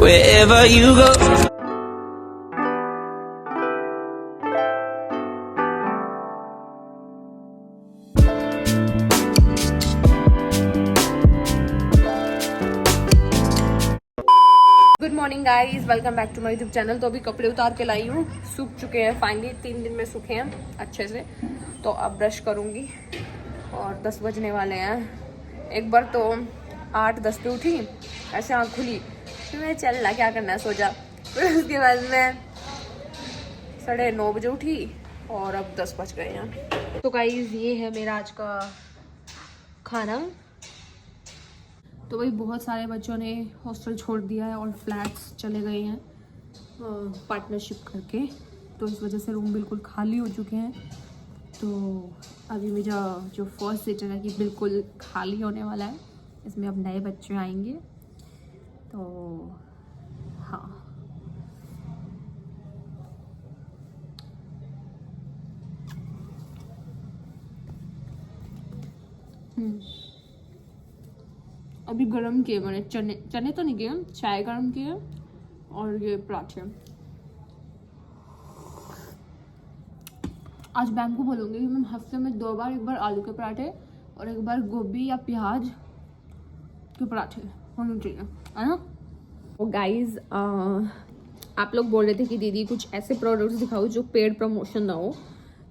wherever you go. Good morning guys, welcome back to my YouTube channel. तो अभी कपड़े उतार के लाई हूँ, सूख चुके हैं फाइनली, 3 दिन में सूखे हैं अच्छे से। तो अब ब्रश करूँगी और 10 बजने वाले हैं। एक बार तो 8-10 पे उठी, ऐसे आँख खुली, फिर मैं चल ला क्या करना है सोचा। फिर उसके बाद मैं 9:30 बजे उठी और अब 10 बज गए हैं। तो गाइज ये है मेरा आज का खाना। तो वही बहुत सारे बच्चों ने हॉस्टल छोड़ दिया है और फ्लैट्स चले गए हैं पार्टनरशिप करके, तो इस वजह से रूम बिल्कुल खाली हो चुके हैं। तो अभी मेरा जो फर्स्ट सीटर है कि बिल्कुल खाली होने वाला है, इसमें अब नए बच्चे आएंगे। तो हाँ, अभी गरम किए मैंने चने तो नहीं किए, चाय गरम किए और ये पराठे। आज बैंक को बोलूँगी कि मैं हफ्ते में 2 बार, एक बार आलू के पराठे और एक बार गोभी या प्याज के पराठे होने चाहिए, है ना। तो गाइज आप लोग बोल रहे थे कि दीदी कुछ ऐसे प्रोडक्ट्स दिखाओ जो पेड प्रमोशन ना हो।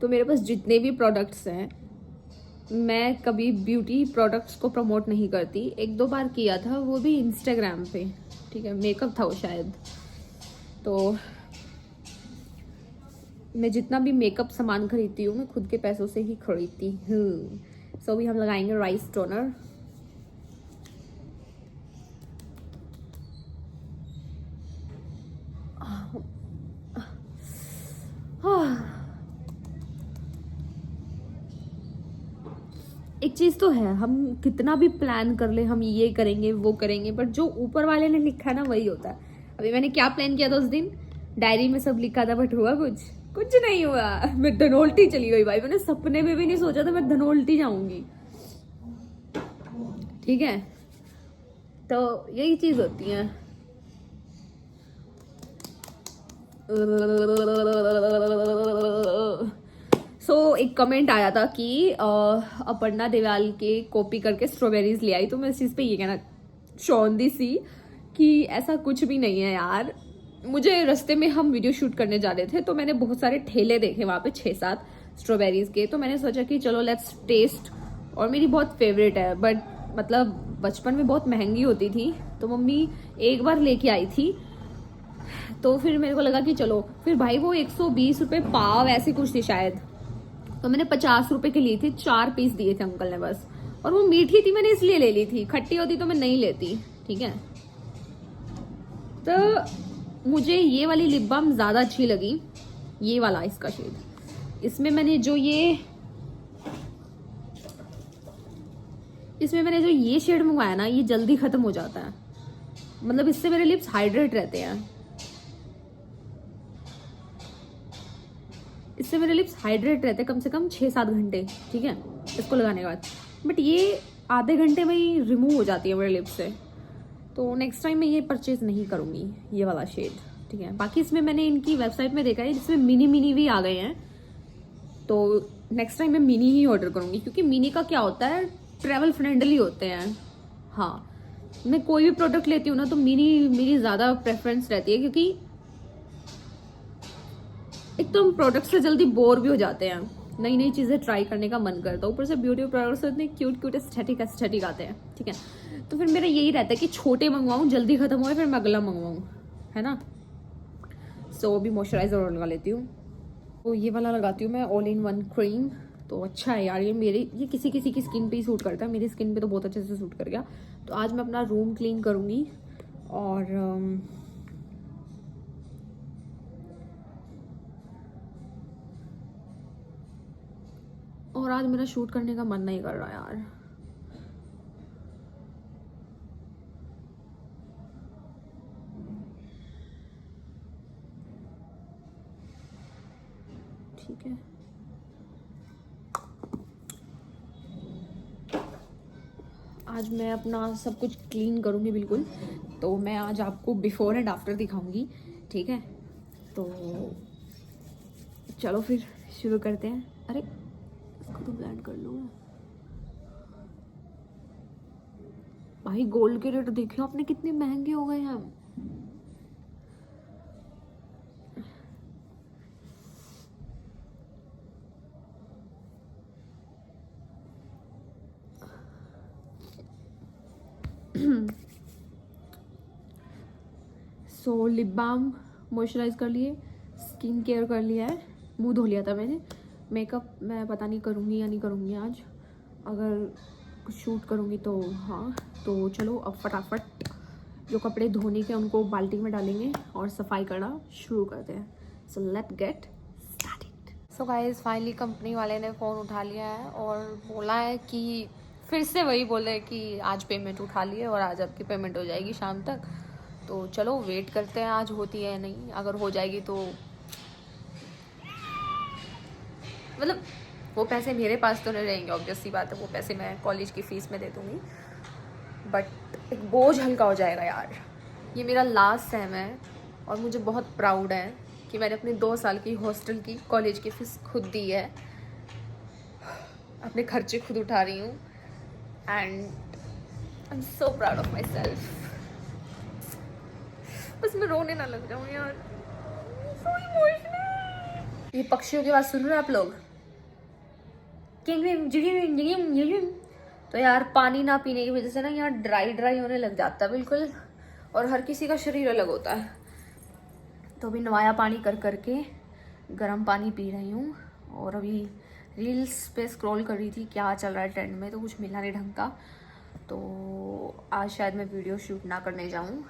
तो मेरे पास जितने भी प्रोडक्ट्स हैं, मैं कभी ब्यूटी प्रोडक्ट्स को प्रमोट नहीं करती। 1-2 बार किया था, वो भी इंस्टाग्राम पे, ठीक है, मेकअप था वो शायद। तो मैं जितना भी मेकअप सामान खरीदती हूँ, मैं खुद के पैसों से ही खरीदती हूँ। सो अभी हम लगाएंगे राइस टोनर। एक चीज तो है, हम कितना भी प्लान कर ले, हम ये करेंगे वो करेंगे, बट जो ऊपर वाले ने लिखा ना वही होता है। अभी मैंने क्या प्लान किया था उस दिन, डायरी में सब लिखा था, बट हुआ कुछ नहीं हुआ। मैं धनोल्टी चली गई भाई, मैंने सपने में भी नहीं सोचा था मैं धनोल्टी जाऊंगी, ठीक है। तो यही चीज होती है। एक कमेंट आया था कि अपर्णा देवाल के कॉपी करके स्ट्रॉबेरीज ले आई। तो मैं इस चीज पे ये कहना चाहती सी कि ऐसा कुछ भी नहीं है यार। मुझे रास्ते में हम वीडियो शूट करने जा रहे थे, तो मैंने बहुत सारे ठेले देखे वहां पे 6-7 स्ट्रॉबेरीज के। तो मैंने सोचा कि चलो लेट्स टेस्ट, और मेरी बहुत फेवरेट है, बट मतलब बचपन में बहुत महंगी होती थी, तो मम्मी एक बार लेके आई थी। तो फिर मेरे को लगा कि चलो, फिर भाई वो 120 रुपए पाव ऐसी कुछ थी शायद, तो मैंने 50 रुपए की ली थी। 4 पीस दिए थे अंकल ने बस, और वो मीठी थी, मैंने इसलिए ले ली थी। खट्टी होती तो मैं नहीं लेती, ठीक है। तो मुझे ये वाली लिप बाम ज्यादा अच्छी लगी, ये वाला इसका शेड। इसमें मैंने जो ये शेड मंगवाया ना, ये जल्दी खत्म हो जाता है। मतलब इससे मेरे लिप्स हाइड्रेट रहते हैं, इससे मेरे लिप्स हाइड्रेट रहते कम से कम 6-7 घंटे, ठीक है, इसको लगाने के बाद। बट ये आधे घंटे में ही रिमूव हो जाती है मेरे लिप्स से। तो नेक्स्ट टाइम मैं ये परचेज नहीं करूंगी, ये वाला शेड, ठीक है। बाकी इसमें मैंने इनकी वेबसाइट में देखा है जिसमें मिनी भी आ गए हैं, तो नेक्स्ट टाइम मैं मिनी ही ऑर्डर करूंगी, क्योंकि मिनी का क्या होता है, ट्रेवल फ्रेंडली होते हैं। हाँ, मैं कोई भी प्रोडक्ट लेती हूँ ना, तो मिनी मेरी ज्यादा प्रेफरेंस रहती है, क्योंकि एक तो हम प्रोडक्ट से जल्दी बोर भी हो जाते हैं, नई नई चीजें ट्राई करने का मन करता है। ऊपर से ब्यूटी प्रोडक्ट्स इतने क्यूट एस्थेटिक आते हैं, ठीक है। तो फिर मेरा यही रहता है कि छोटे मंगवाऊं, जल्दी खत्म हो, फिर मैं अगला मंगवाऊं, है ना। सो अभी मॉइस्चराइजर और लगा लेती हूँ। तो ये वाला लगाती हूँ मैं, ऑल इन वन क्रीम। तो अच्छा है यार, ये किसी किसी की स्किन पे ही सूट करता है, मेरी स्किन पे तो बहुत अच्छे से सूट कर गया। तो आज मैं अपना रूम क्लीन करूंगी और आज मेरा शूट करने का मन नहीं कर रहा यार। ठीक है, आज मैं अपना सब कुछ क्लीन करूँगी बिल्कुल। तो मैं आज आपको बिफोर एंड आफ्टर दिखाऊंगी, ठीक है। तो चलो फिर शुरू करते हैं। अरे इसको तो ब्लेंड कर लूँ भाई। गोल्ड के रेट देखियो आपने कितने महंगे हो गए हैं। सो लिप बाम मॉइस्चराइज कर लिए, स्किन केयर कर लिया है, मुंह धो लिया था मैंने। मेकअप मैं पता नहीं करूँगी या नहीं करूँगी आज, अगर शूट करूँगी तो हाँ। तो चलो अब फटाफट जो कपड़े धोने के उनको बाल्टी में डालेंगे और सफाई करना शुरू करते हैं। So let's get started. So guys finally company वाले ने फ़ोन उठा लिया है और बोला है कि फिर से वही बोले कि आज पेमेंट उठा लिए और आज आपकी पेमेंट हो जाएगी शाम तक। तो चलो वेट करते हैं आज होती है या नहीं। अगर हो जाएगी तो मतलब वो पैसे मेरे पास तो नहीं रहेंगे, ऑब्वियस सी बात है। वो पैसे मैं कॉलेज की फ़ीस में दे दूँगी, बट एक बोझ हल्का हो जाएगा यार। ये मेरा लास्ट सेम है और मुझे बहुत प्राउड है कि मैंने अपने 2 साल की हॉस्टल की कॉलेज की फ़ीस खुद दी है, अपने खर्चे खुद उठा रही हूँ and I am so proud of my self. बस मैं रोने ना लग जाऊँ यार, so emotional। ये पक्षियों की आवाज़ सुन रहे हैं आप लोग? तो यार पानी ना पीने की वजह से ना यहाँ ड्राई होने लग जाता है बिल्कुल, और हर किसी का शरीर अलग होता है। तो अभी नवाया पानी कर करके गर्म पानी पी रही हूँ और अभी रील्स पे स्क्रॉल कर रही थी क्या चल रहा है ट्रेंड में, तो कुछ मिला नहीं ढंग का। तो आज शायद मैं वीडियो शूट ना करने जाऊँ।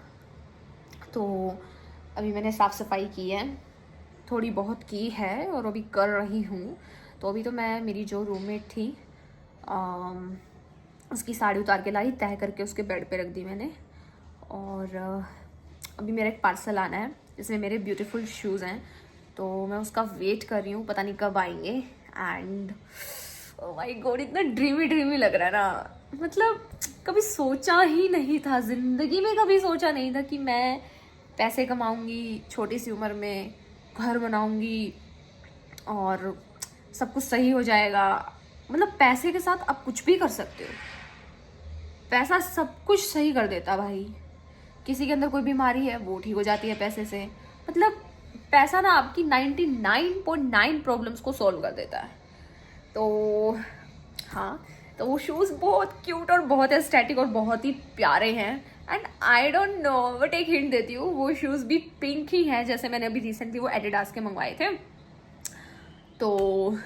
तो अभी मैंने साफ़ सफाई की है, थोड़ी बहुत की है और अभी कर रही हूँ। तो अभी तो मैं मेरी जो रूममेट थी उसकी साड़ी उतार के लाई, तह करके उसके बेड पे रख दी मैंने। और अभी मेरा एक पार्सल आना है जिसमें मेरे ब्यूटीफुल शूज़ हैं, तो मैं उसका वेट कर रही हूँ, पता नहीं कब आएंगे। एंड ओह माय गॉड इतना ड्रीमी लग रहा है ना। मतलब कभी सोचा ही नहीं था, ज़िंदगी में कभी सोचा नहीं था कि मैं पैसे कमाऊंगी, छोटी सी उम्र में घर बनाऊंगी और सब कुछ सही हो जाएगा। मतलब पैसे के साथ आप कुछ भी कर सकते हो, पैसा सब कुछ सही कर देता भाई। किसी के अंदर कोई बीमारी है वो ठीक हो जाती है पैसे से। मतलब पैसा ना आपकी 99.9 प्रॉब्लम्स को सॉल्व कर देता है। तो हाँ, तो वो शूज़ बहुत क्यूट और बहुत एस्थेटिक और बहुत ही प्यारे हैं। And I don't know, but एक हिंट देती हूँ, वो शूज़ भी पिंक ही हैं जैसे मैंने अभी रिसेंटली वो एडिडास के मंगवाए थे। तो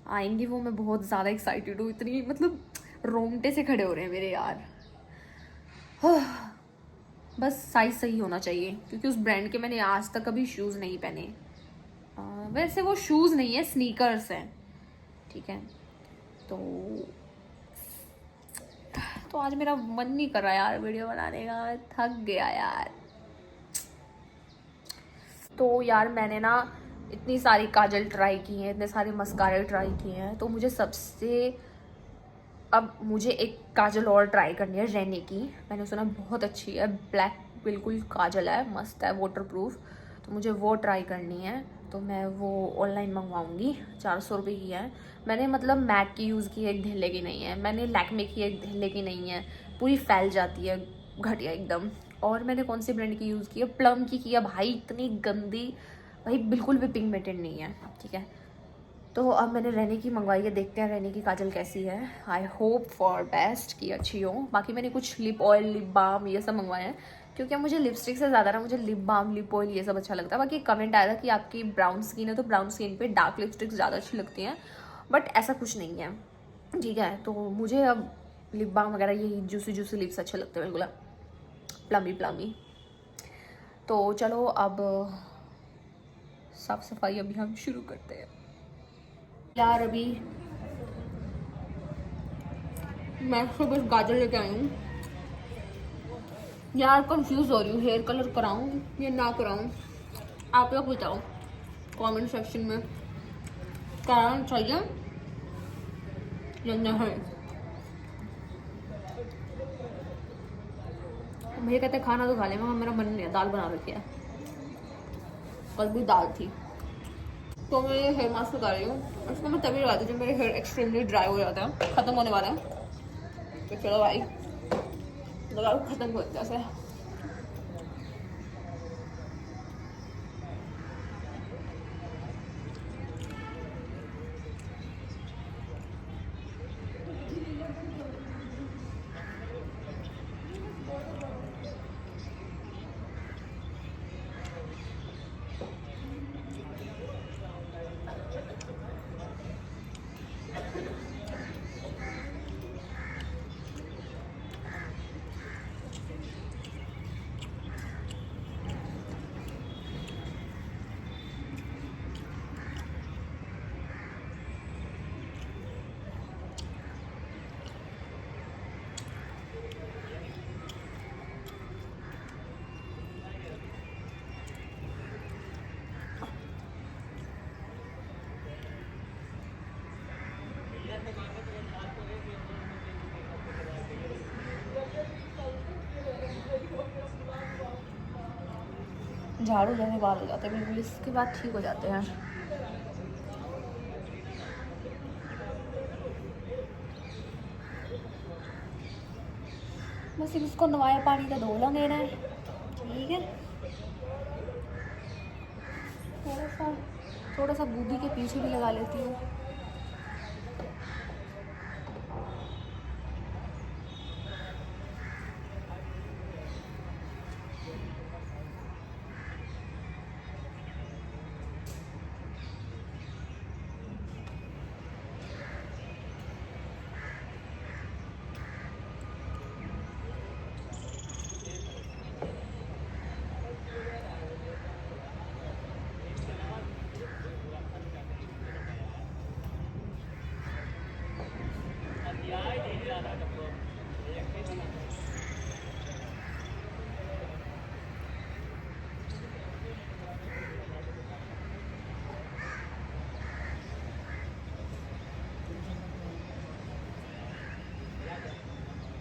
आएंगी वो, मैं बहुत ज़्यादा एक्साइटेड हूँ। इतनी मतलब रोंगटे से खड़े हो रहे हैं मेरे यार। बस साइज़ सही होना चाहिए क्योंकि उस ब्रांड के मैंने आज तक कभी शूज़ नहीं पहने। वैसे वो शूज़ नहीं है, स्नीकर्स हैं, ठीक है। तो आज मेरा मन नहीं कर रहा यार वीडियो बनाने का, थक गया यार। तो यार मैंने ना इतनी सारी काजल ट्राई की हैं, इतने सारे मस्कारे ट्राई किए हैं, तो अब मुझे एक काजल और ट्राई करनी है रेने की। मैंने सुना बहुत अच्छी है, ब्लैक बिल्कुल काजल है, मस्त है, वाटरप्रूफ। तो मुझे वो ट्राई करनी है, तो मैं वो ऑनलाइन मंगवाऊंगी। 400 रुपये की है। मैंने मतलब मैक की यूज़ की है, एक ढिल्ले की नहीं है। मैंने लैक्मे की, एक ढिल्ले की नहीं है, पूरी फैल जाती है, घटिया एकदम। और मैंने कौन सी ब्रांड की यूज़ की है, प्लम की है भाई, इतनी गंदी भाई, बिल्कुल भी पिगमेंटेड नहीं है, ठीक है। तो अब मैंने रेने की मंगवाई है, देखते हैं रेने की काजल कैसी है। आई होप फॉर बेस्ट कि अच्छी हो। बाकी मैंने कुछ लिप ऑयल, लिप बाम ये सब मंगवाए हैं क्योंकि मुझे लिपस्टिक से ज़्यादा ना मुझे लिप बाम, लिप ऑयल ये सब अच्छा लगता है। बाकी कमेंट आया था कि आपकी ब्राउन स्किन है तो ब्राउन स्किन पे डार्क लिपस्टिक्स ज़्यादा अच्छी लगती हैं, बट ऐसा कुछ नहीं है, ठीक है। तो मुझे अब लिप बाम वगैरह यही जूसी लिप्स अच्छे लगते हैं, बिल्कुल प्लमी। तो चलो अब साफ सफाई अभी हम शुरू करते हैं यार। अभी मैं तो बस गाजर लेके आई हूँ यार, कंफ्यूज हो रही हूँ, हेयर कलर कराऊँ या ना कराऊँ। आप लोग बताओ कमेंट सेक्शन में, कराना चाहिए या नहीं। भैया कहते खाना तो खा ले, मम्मा मेरा मन नहीं है, दाल बना रखी है, कल भी दाल थी। तो मैं ये हेयर मास्क लगा रही हूँ, इसको मैं तभी लगाती हूँ जब मेरे हेयर एक्सट्रीमली ड्राई हो जाते हैं, ख़त्म होने वाले हैं। तो चलो भाई लगाओ, ख़त्म हो जैसे। झाड़ू जाने बाल हो जाते हैं बिल्कुल, इसके बाद ठीक हो जाते हैं। बस इसको नवाया पानी का धो लेना है, ठीक है। थोड़ा सा बूदी के पीछे भी लगा लेती हूँ।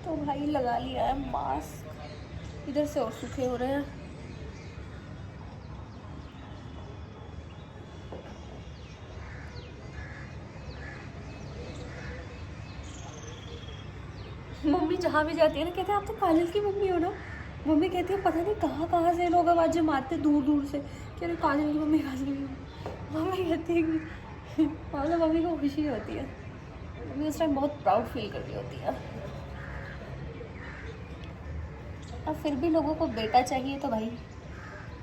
तो भाई लगा लिया है मास्क, इधर से और सूखे हो रहे हैं। मम्मी जहाँ भी जाती है ना कहते हैं आप तो काजल की मम्मी हो ना। मम्मी कहती है पता नहीं कहाँ कहाँ से लोग आवाज़ें मारते दूर दूर से, कह रहे काजल की मम्मी, काजल की मम्मी। मम्मी कहती है कि मतलब मम्मी को खुशी होती है, मम्मी उस टाइम बहुत प्राउड फील कर रही होती है। अब फिर भी लोगों को बेटा चाहिए तो भाई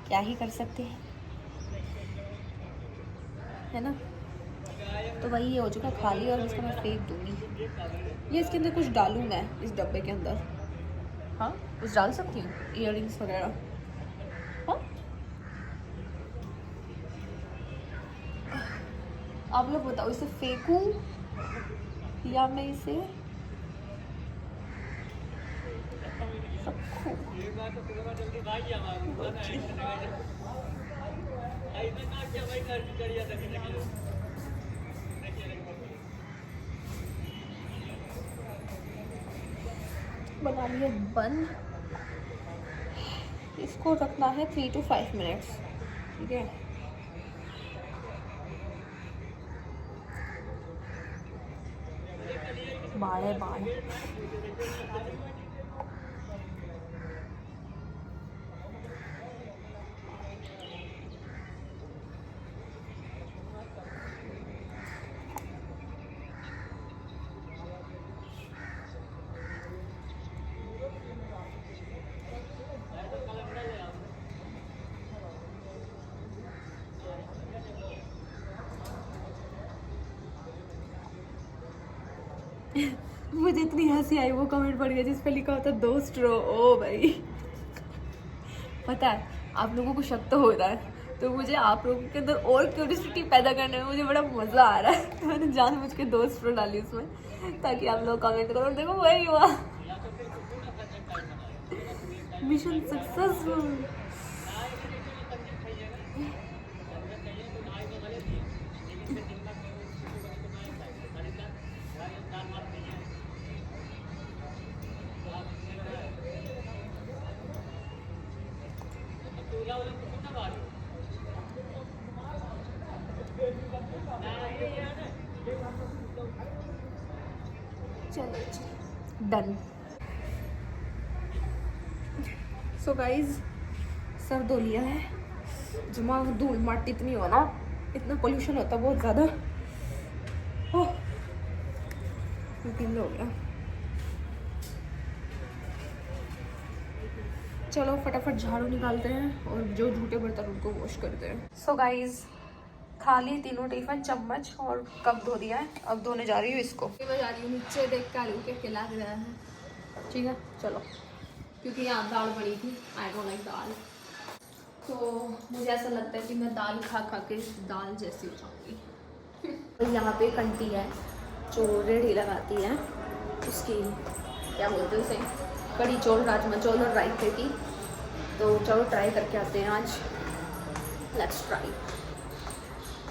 क्या ही कर सकते हैं, है ना। तो भाई ये हो चुका खाली और इसको मैं फेंक दूँगी। ये इसके अंदर कुछ डालूँ मैं इस डब्बे के अंदर? हाँ कुछ डाल सकती हूँ, इयररिंग्स वगैरह। हाँ आप लोग बताओ, इसे फेंकूँ या मैं इसे रखूँ? बना लिए बंद, इसको रखना है 3 to 5 मिनट्स, ठीक है। बाल है बाल। मुझे इतनी हंसी आई वो कमेंट पढ़ गया जिस पे लिखा होता 2 स्ट्रो। ओ भाई पता है आप लोगों को शक तो हो रहा है, तो मुझे आप लोगों के अंदर और क्यूरियोसिटी पैदा करने में मुझे बड़ा मज़ा आ रहा है। तो मैंने जानबूझ के 2 स्ट्रो डाली उसमें ताकि आप लोग कमेंट करो और देखो वही हुआ, मिशन सक्सेसफुल। चलो डन। सो गाइज सर धो लिया है, जमा धूल माटी इतनी हो ना, इतना पोल्यूशन होता बहुत ज़्यादा। ओह 3 हो गया। चलो फटाफट झाड़ू निकालते हैं और जो झूठे बर्तन उनको वॉश करते हैं। सो गाइज खा ली तीनों टिफिन, चम्मच और कप धो दिया है, अब धोने जा रही हूँ इसको। मैं जा रही हूँ नीचे, देख कर आलू के लग रहा है, ठीक है चलो। क्योंकि यहाँ दाल पड़ी थी, आई डोंट लाइक दाल, तो मुझे ऐसा लगता है कि मैं दाल खा खा के दाल जैसी हो जाऊँगी। यहाँ पे एक आंटी है जो रेडी लगाती है, उसकी क्या बोलते हैं उसे, कड़ी चौल, राजमा चौल और रायते की। तो चलो ट्राई करके आते हैं आज, लेट्स ट्राई।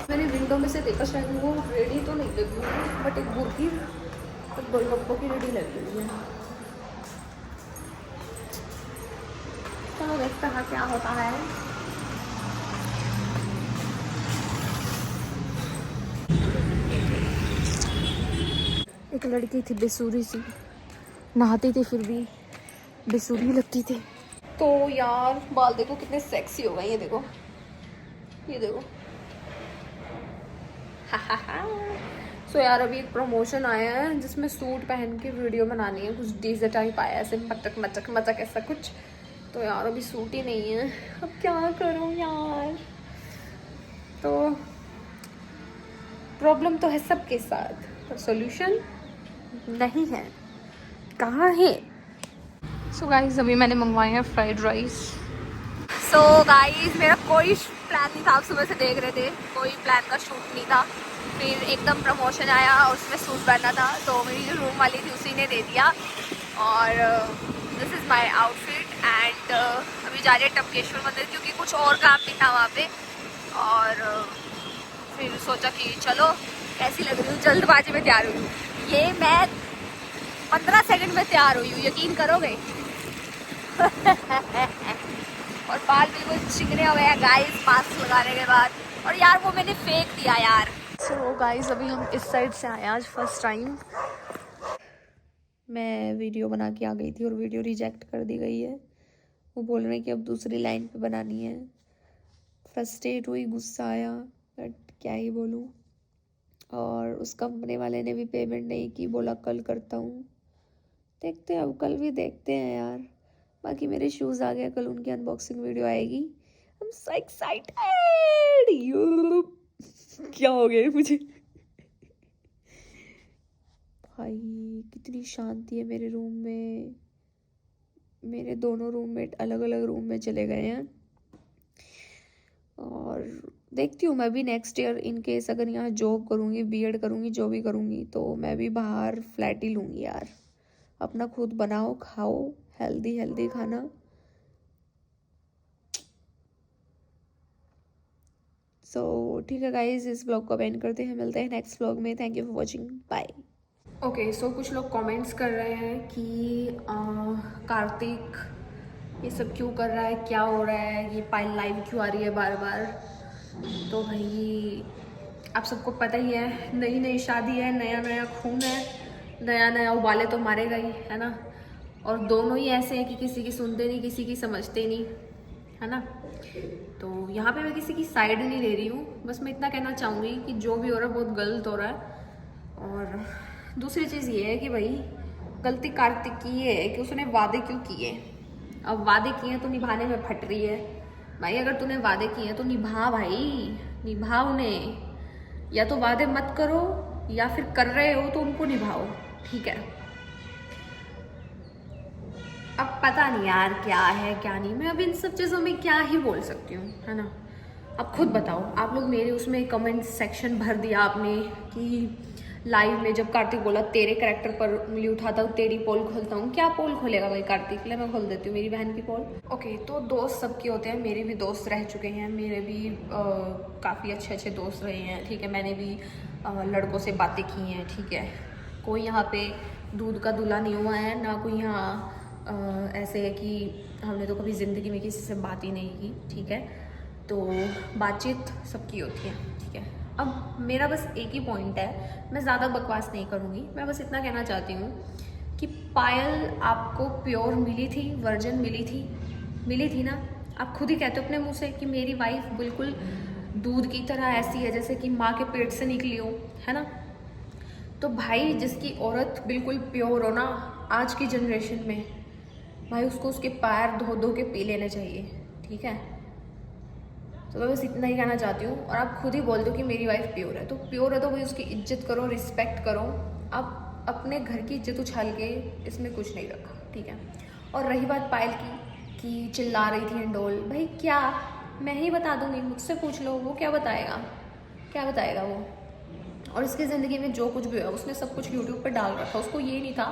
मैंने विंडो में से देखा, शायद वो रेडी तो नहीं लगी हुई, बट एक बुर्की तो गोलगप्पों की रेडी लगी हुई है। चलो देखते हैं क्या होता है। एक लड़की थी बेसुरी सी, नहाती थी फिर भी बेसुरी लगती थी। तो यार बाल देखो कितने सेक्सी हो गए, ये देखो, ये देखो। सो यार अभी एक प्रमोशन आया है जिसमें सूट पहन के वीडियो बनानी है, कुछ डीजे टाइप आया है, ऐसे मचक मचक मचक ऐसा कुछ। तो यार अभी सूट ही नहीं है, अब क्या करूँ यार। तो प्रॉब्लम तो है सबके साथ, पर सॉल्यूशन नहीं है, कहाँ है। सो गाइस अभी मैंने मंगवाए हैं फ्राइड राइस। सो गाइस मेरा कोई प्लान नहीं था, आप सुबह से देख रहे थे, कोई प्लान का शूट नहीं था। फिर एकदम प्रमोशन आया और उसमें सूट पहना था, तो मेरी जो रूम वाली थी उसी ने दे दिया। और this is my outfit and अभी जा रही है टपकेश्वर मंदिर, क्योंकि कुछ और काम नहीं था वहाँ पे। और फिर सोचा कि चलो कैसी लग रही हूँ, जल्दबाजी में तैयार हुई हूँ। ये मैं 15 सेकंड में तैयार हुई हूँ, यकीन करोगे। और बाल बिल्कुल चिकने हुए हैं गाइस मास्क लगाने के बाद, और यार वो मैंने फेंक दिया यार। सो गाइस अभी हम इस साइड से आए आज फर्स्ट टाइम। मैं वीडियो बना के आ गई थी और वीडियो रिजेक्ट कर दी गई है। वो बोल रहे हैं कि अब दूसरी लाइन पे बनानी है। फ्रस्ट्रेट हुई, गुस्सा आया, बट क्या ही बोलूँ। और उस कंपनी वाले ने भी पेमेंट नहीं की, बोला कल करता हूँ। देखते हैं, अब कल भी देखते हैं यार। बाकी मेरे शूज़ आ गया, कल उनकी अनबॉक्सिंग वीडियो आएगी। I am so excited. You क्या हो गया मुझे। भाई कितनी शांति है मेरे रूम में। मेरे दोनों रूममेट अलग अलग रूम में चले गए हैं। और देखती हूँ मैं भी नेक्स्ट ईयर इन केस अगर यहाँ जॉब करूँगी, बीएड करूँगी, जो भी करूँगी, तो मैं भी बाहर फ्लैट ही लूँगी यार। अपना खुद बनाओ, खाओ, हेल्दी हेल्दी खाना। सो ठीक है गाइज, इस ब्लॉग को एंड करते हैं, मिलते हैं नेक्स्ट ब्लॉग में। Thank you for watching, bye. Okay so कुछ लोग कमेंट्स कर रहे हैं कि कार्तिक ये सब क्यों कर रहा है, क्या हो रहा है, ये पायल लाइव क्यों आ रही है बार बार। तो भाई आप सबको पता ही है, नई नई शादी है, नया नया खून है, नया नया उबाले तो मारेगा ही, है ना। और दोनों ही ऐसे हैं कि किसी की सुनते नहीं, किसी की समझते नहीं, है ना। तो यहाँ पे मैं किसी की साइड नहीं ले रही हूँ, बस मैं इतना कहना चाहूँगी कि जो भी हो रहा है बहुत गलत हो रहा है। और दूसरी चीज़ ये है कि भाई गलती कार्तिक की ये है कि उसने वादे क्यों किए। अब वादे किए हैं तो निभाने में फट रही है। भाई अगर तूने वादे किए हैं तो निभा भाई, निभा उन्हें। या तो वादे मत करो, या फिर कर रहे हो तो उनको निभाओ, ठीक है। अब पता नहीं यार क्या है क्या नहीं, मैं अब इन सब चीज़ों में क्या ही बोल सकती हूँ, है ना। अब खुद बताओ, आप लोग मेरे उसमें कमेंट सेक्शन भर दिया आपने कि लाइव में जब कार्तिक बोला तेरे कैरेक्टर पर उंगली उठाता हूँ, तेरी पोल खोलता हूँ। क्या पोल खोलेगा भाई कार्तिक, ले मैं खोल देती हूँ मेरी बहन की पोल। ओके तो दोस्त सबके होते हैं, मेरे भी दोस्त रह चुके हैं, मेरे भी काफ़ी अच्छे अच्छे दोस्त रहे हैं, ठीक है। मैंने भी लड़कों से बातें की हैं, ठीक है। कोई यहाँ पे दूध का दूल्हा नहीं हुआ है, ना कोई यहाँ ऐसे है कि हमने तो कभी ज़िंदगी में किसी से बात ही नहीं की, ठीक है। तो बातचीत सबकी होती है, ठीक है। अब मेरा बस एक ही पॉइंट है, मैं ज़्यादा बकवास नहीं करूँगी, मैं बस इतना कहना चाहती हूँ कि पायल आपको प्योर मिली थी, वर्जिन मिली थी ना। आप खुद ही कहते हो अपने मुँह से कि मेरी वाइफ बिल्कुल दूध की तरह ऐसी है जैसे कि माँ के पेट से निकली हो, है ना। तो भाई जिसकी औरत बिल्कुल प्योर हो ना आज की जनरेशन में, भाई उसको उसके पैर धो धो के पी लेने चाहिए, ठीक है। तो मैं बस इतना ही कहना चाहती हूँ। और आप खुद ही बोल दो कि मेरी वाइफ प्योर है, तो प्योर है तो भाई उसकी इज्जत करो, रिस्पेक्ट करो। आप अपने घर की इज्जत उछाल के इसमें कुछ नहीं रखा, ठीक है। और रही बात पायल की कि चिल्ला रही थी एंडोल, भाई क्या, मैं ही बता दूँगी, मुझसे पूछ लो, वो क्या बताएगा वो। और इसकी ज़िंदगी में जो कुछ भी हुआ उसने सब कुछ यूट्यूब पर डाल रखा। उसको ये नहीं था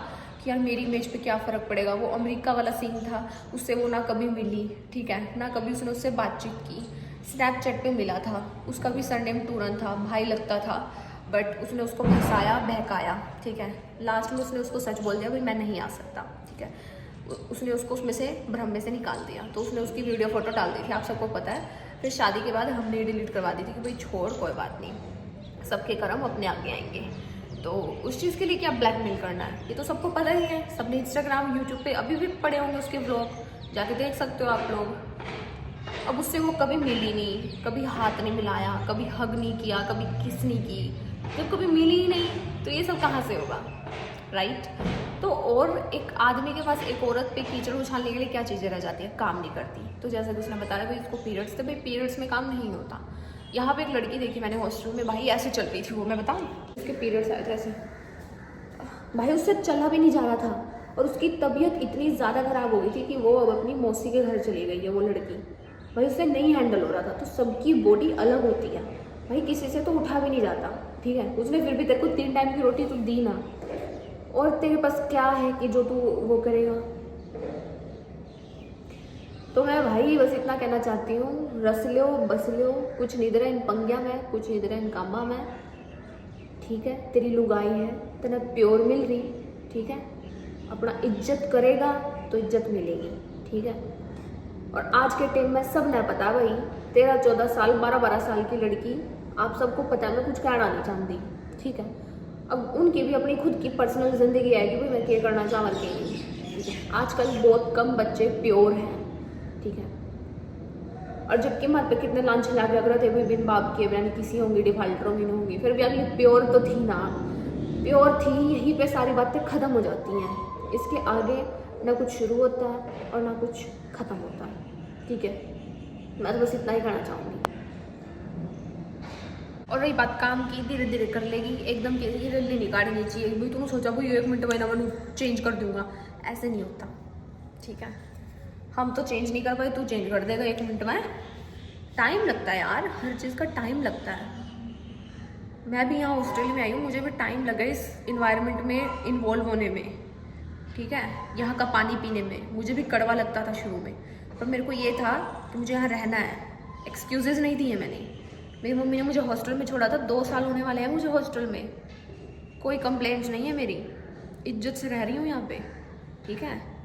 कि यार मेरी इमेज पे क्या फ़र्क पड़ेगा। वो अमेरिका वाला सीन था, उससे वो ना कभी मिली, ठीक है, ना कभी उसने उससे बातचीत की। स्नैपचैट पे मिला था, उसका भी सरनेम टूरन था, भाई लगता था, बट उसने उसको फंसाया, बहकाया, ठीक है। लास्ट में उसने उसको सच बोल दिया भाई मैं नहीं आ सकता, ठीक है। उसने उसको उसमें से भ्रम में से निकाल दिया। तो उसने उसकी वीडियो फोटो डाल दी थी, आप सबको पता है। फिर शादी के बाद हमने डिलीट करवा दी थी कि भाई छोड़, कोई बात नहीं, सबके कर्म अपने आगे आएंगे। तो उस चीज़ के लिए क्या ब्लैकमेल करना है, ये तो सबको पता ही है। सबने इंस्टाग्राम यूट्यूब पे अभी भी पड़े होंगे उसके ब्लॉग, जाके देख सकते हो आप लोग। अब उससे वो कभी मिली नहीं, कभी हाथ नहीं मिलाया, कभी हग नहीं किया, कभी किस नहीं की, जब कभी मिली ही नहीं तो ये सब कहाँ से होगा, राइट। तो और एक आदमी के पास एक औरत पे कीचड़ उछालने के लिए क्या चीज़ें रह जाती है, काम नहीं करती। तो जैसा कि उसने बताया भाई इसको पीरियड्स थे, भाई पीरियड्स में काम नहीं होता। यहाँ पे एक लड़की देखी मैंने हॉस्टल में, भाई ऐसे चल रही थी वो, मैं बताऊँ, उसके पीरियड्स आए थे ऐसे, भाई उससे चला भी नहीं जा रहा था। और उसकी तबीयत इतनी ज़्यादा ख़राब हो गई थी कि वो अब अपनी मौसी के घर चली गई है वो लड़की। भाई उससे नहीं हैंडल हो रहा था। तो सबकी बॉडी अलग होती है भाई, किसी से तो उठा भी नहीं जाता, ठीक है। उसने फिर भी तेरे को 3 टाइम की रोटी तो दी ना, और तेरे पास क्या है कि जो तू वो करेगा। तो मैं भाई बस इतना कहना चाहती हूँ, रस लो बस लो, कुछ नहीं दे रहा इन पंग्या में, कुछ नहीं दे रहा इन कामा में, ठीक है। तेरी लुगाई है, तेरा प्योर मिल रही, ठीक है। अपना इज्जत करेगा तो इज्जत मिलेगी, ठीक है। और आज के टाइम में सब ने पता भाई, 13-14 साल 12-12 साल की लड़की, आप सबको पता है, मैं कुछ कहना नहीं चाहती, ठीक है। अब उनकी भी अपनी खुद की पर्सनल ज़िंदगी है कि भाई मैं क्या करना चाह के नहीं, ठीक है। आजकल बहुत कम बच्चे प्योर हैं, ठीक है। और जबकि माँ पे कितने लांछ ला के अगर थे भाई बिन बाप के यानी किसी होंगी, डिफाल्टर होंगी, नहीं होंगी, फिर भी अगली प्योर तो थी ना, प्योर थी। यहीं पे सारी बातें ख़त्म हो जाती हैं। इसके आगे ना कुछ शुरू होता है और ना कुछ ख़त्म होता है, ठीक है। मैं तो बस इतना ही कहना चाहूँगी। और रही बात काम की, धीरे धीरे कर लेगी, एकदम की जल्दी नहीं काटनी चाहिए भाई। तुमने सोचा भाई 1 मिनट में ना मैं चेंज कर दूंगा, ऐसे नहीं होता, ठीक है। हम तो चेंज नहीं कर पाए, तू चेंज कर देगा 1 मिनट में। टाइम लगता है यार, हर चीज़ का टाइम लगता है। मैं भी यहाँ हॉस्टल में आई हूँ, मुझे भी टाइम लगा इस इन्वायरमेंट में इन्वॉल्व होने में, ठीक है। यहाँ का पानी पीने में मुझे भी कड़वा लगता था शुरू में, पर मेरे को ये था कि मुझे यहाँ रहना है। एक्सक्यूजेज़ नहीं दिए मैंने। मेरी मम्मी ने मुझे हॉस्टल में छोड़ा था, 2 साल होने वाले हैं मुझे हॉस्टल में। कोई कंप्लेंट्स नहीं है मेरी, इज्जत से रह रही हूँ यहाँ पे, ठीक है।